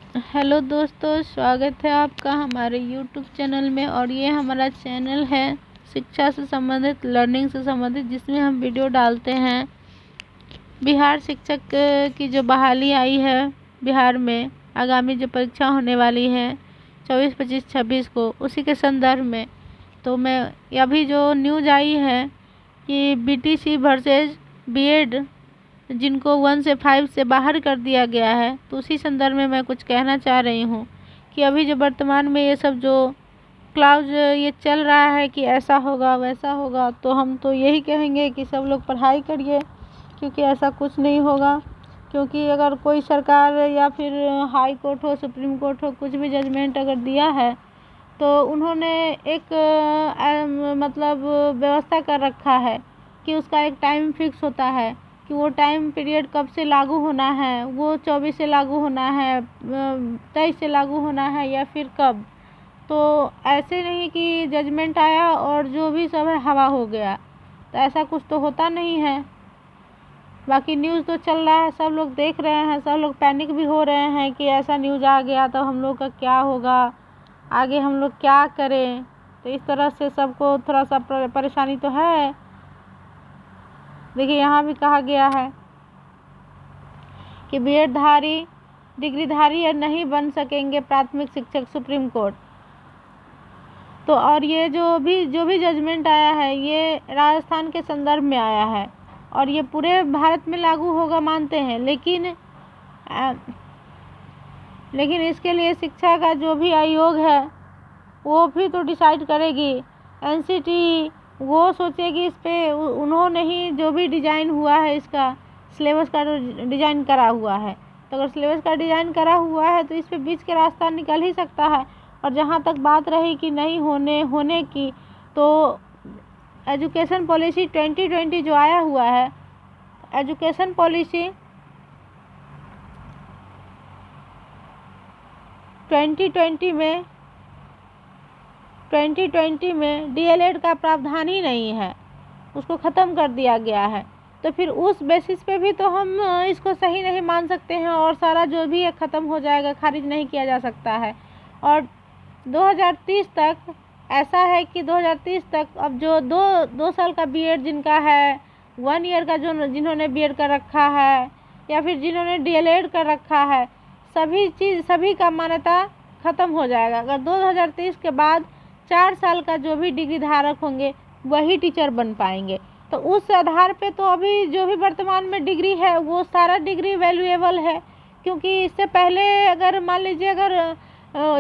Hello दोस्तों, स्वागत है आपका हमारे यूट्यूब चैनल में। और ये हमारा चैनल है शिक्षा से संबंधित, लर्निंग से संबंधित, जिसमें हम वीडियो डालते हैं। बिहार शिक्षक की जो बहाली आई है बिहार में, आगामी जो परीक्षा होने वाली है 24, 25, 26 को, उसी के संदर्भ में तो मैं अभी जो न्यूज़ आई है कि बीटीसी वर्सेस बीएड, जिनको 1 से 5 से बाहर कर दिया गया है, तो उसी संदर्भ में मैं कुछ कहना चाह रही हूँ कि अभी जो वर्तमान में ये सब जो क्लाउज ये चल रहा है कि ऐसा होगा वैसा होगा, तो हम तो यही कहेंगे कि सब लोग पढ़ाई करिए, क्योंकि ऐसा कुछ नहीं होगा। क्योंकि अगर कोई सरकार या फिर हाई कोर्ट हो, सुप्रीम कोर्ट हो, कुछ भी जजमेंट अगर दिया है तो उन्होंने एक मतलब व्यवस्था कर रखा है कि उसका एक टाइम फिक्स होता है कि वो टाइम पीरियड कब से लागू होना है, वो 24 से लागू होना है, 23 से लागू होना है, या फिर कब। तो ऐसे नहीं कि जजमेंट आया और जो भी सब है हवा हो गया, तो ऐसा कुछ तो होता नहीं है। बाकी न्यूज़ तो चल रहा है, सब लोग देख रहे हैं, सब लोग पैनिक भी हो रहे हैं कि ऐसा न्यूज़ आ गया तो हम लोग का क्या होगा, आगे हम लोग क्या करें। तो इस तरह से सबको थोड़ा सा परेशानी तो है। देखिए, यहाँ भी कहा गया है कि बीएड धारी डिग्रीधारी नहीं बन सकेंगे प्राथमिक शिक्षक, सुप्रीम कोर्ट। तो और ये जो भी जजमेंट आया है ये राजस्थान के संदर्भ में आया है और ये पूरे भारत में लागू होगा मानते हैं, लेकिन इसके लिए शिक्षा का जो भी आयोग है वो भी तो डिसाइड करेगी। एनसीटी वो सोचेगी इस पे, उन्होंने ही जो भी डिज़ाइन हुआ है, इसका सिलेबस का डिज़ाइन करा हुआ है, तो अगर सिलेबस का डिज़ाइन करा हुआ है तो इस पे बीच के रास्ता निकल ही सकता है। और जहाँ तक बात रही कि नहीं होने की, तो एजुकेशन पॉलिसी 2020 जो आया हुआ है, एजुकेशन पॉलिसी 2020 में डीएलएड का प्रावधान ही नहीं है, उसको ख़त्म कर दिया गया है। तो फिर उस बेसिस पे भी तो हम इसको सही नहीं मान सकते हैं और सारा जो भी है ख़त्म हो जाएगा, खारिज नहीं किया जा सकता है। और 2030 तक ऐसा है कि 2030 तक अब जो दो साल का बीएड जिनका है, 1 ईयर का जो जिन्होंने बीएड कर रखा है या फिर जिन्होंने डीएलएड कर रखा है, सभी का मान्यता ख़त्म हो जाएगा। अगर 2030 के बाद 4 साल का जो भी डिग्री धारक होंगे वही टीचर बन पाएंगे। तो उस आधार पे तो अभी जो भी वर्तमान में डिग्री है वो सारा डिग्री वैल्यूएबल है। क्योंकि इससे पहले अगर मान लीजिए अगर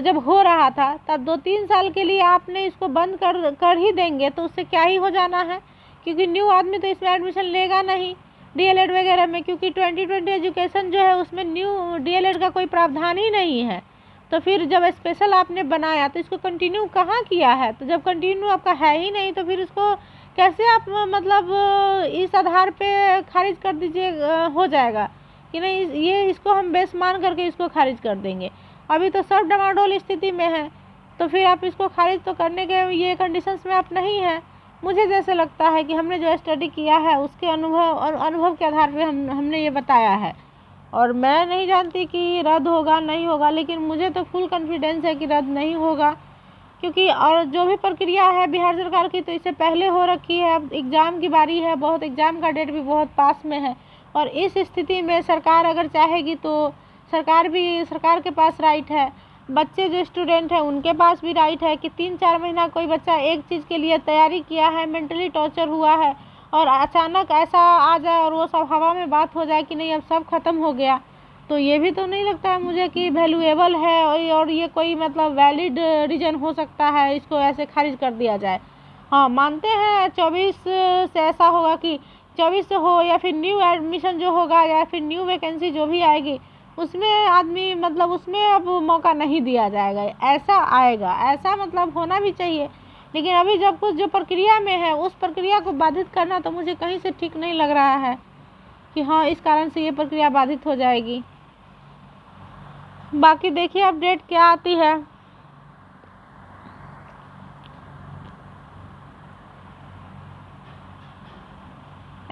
जब हो रहा था तब 2-3 साल के लिए आपने इसको बंद कर ही देंगे तो उससे क्या ही हो जाना है, क्योंकि न्यू आदमी तो इसमें एडमिशन लेगा नहीं डीएलएड वगैरह में, क्योंकि 2020 एजुकेशन जो है उसमें न्यू डीएलएड का कोई प्रावधान ही नहीं है। तो फिर जब स्पेशल आपने बनाया तो इसको कंटिन्यू कहाँ किया है, तो जब कंटिन्यू आपका है ही नहीं तो फिर इसको कैसे आप मतलब इस आधार पे खारिज कर दीजिए, हो जाएगा कि नहीं ये इसको हम बेस मान करके इसको खारिज कर देंगे। अभी तो सब डमाडोल स्थिति में है, तो फिर आप इसको खारिज तो करने के ये कंडीशंस में आप नहीं है। मुझे जैसे लगता है कि हमने जो स्टडी किया है उसके अनुभव के आधार पे हमने ये बताया है। और मैं नहीं जानती कि रद्द होगा नहीं होगा, लेकिन मुझे तो फुल कॉन्फिडेंस है कि रद्द नहीं होगा। क्योंकि और जो भी प्रक्रिया है बिहार सरकार की तो इससे पहले हो रखी है, अब एग्ज़ाम की बारी है, बहुत एग्ज़ाम का डेट भी बहुत पास में है। और इस स्थिति में सरकार अगर चाहेगी तो सरकार के पास राइट है, बच्चे जो स्टूडेंट हैं उनके पास भी राइट है कि 3-4 महीना कोई बच्चा एक चीज़ के लिए तैयारी किया है, मेंटली टॉर्चर हुआ है और अचानक ऐसा आ जाए और वो सब हवा में बात हो जाए कि नहीं अब सब ख़त्म हो गया, तो ये भी तो नहीं लगता है मुझे कि वैल्यूएबल है और ये कोई मतलब वैलिड रीज़न हो सकता है इसको ऐसे खारिज कर दिया जाए। हाँ, मानते हैं 24 से ऐसा होगा कि 24 से हो या फिर न्यू एडमिशन जो होगा या फिर न्यू वैकेंसी जो भी आएगी उसमें आदमी मतलब उसमें अब मौका नहीं दिया जाएगा, ऐसा आएगा, ऐसा मतलब होना भी चाहिए। लेकिन अभी जब कुछ जो प्रक्रिया में है उस प्रक्रिया को बाधित करना तो मुझे कहीं से ठीक नहीं लग रहा है कि हाँ इस कारण से ये प्रक्रिया बाधित हो जाएगी। बाकी देखिए अपडेट क्या आती है।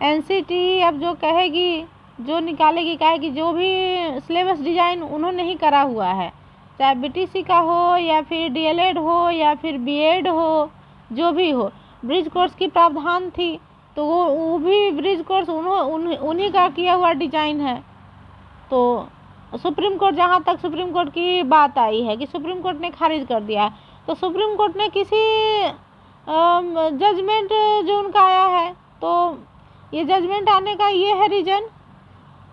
एनसीटी अब जो कहेगी जो निकालेगी, क्या है कि जो भी सिलेबस डिज़ाइन उन्होंने ही करा हुआ है, चाहे बीटीसी का हो या फिर डीएलएड हो या फिर बीएड हो, जो भी हो। ब्रिज कोर्स की प्रावधान थी तो वो भी ब्रिज कोर्स उन्हीं का किया हुआ डिजाइन है। तो सुप्रीम कोर्ट, जहाँ तक सुप्रीम कोर्ट की बात आई है कि सुप्रीम कोर्ट ने खारिज कर दिया है, तो सुप्रीम कोर्ट ने किसी जजमेंट जो उनका आया है, तो ये जजमेंट आने का ये है रीज़न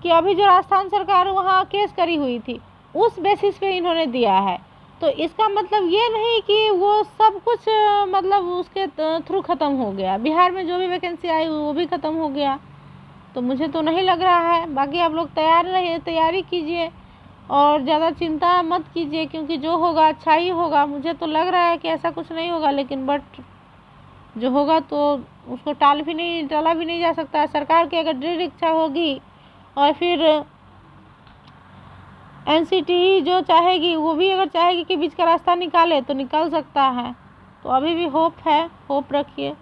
कि अभी जो राजस्थान सरकार वहाँ केस करी हुई थी उस बेसिस पे इन्होंने दिया है। तो इसका मतलब ये नहीं कि वो सब कुछ मतलब उसके थ्रू ख़त्म हो गया, बिहार में जो भी वैकेंसी आई वो भी ख़त्म हो गया, तो मुझे तो नहीं लग रहा है। बाकी आप लोग तैयारी कीजिए और ज़्यादा चिंता मत कीजिए, क्योंकि जो होगा अच्छा ही होगा। मुझे तो लग रहा है कि ऐसा कुछ नहीं होगा, लेकिन बट जो होगा तो उसको टाला भी नहीं जा सकता। सरकार की अगर दृढ़ इच्छा होगी और फिर एनसीटी जो चाहेगी, वो भी अगर चाहेगी कि बीच का रास्ता निकाले तो निकल सकता है। तो अभी भी होप है, होप रखिए।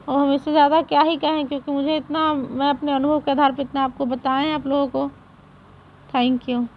और हम इससे ज़्यादा क्या ही कहें, क्योंकि मुझे इतना, मैं अपने अनुभव के आधार पर इतना आपको बताएं आप लोगों को। Thank you.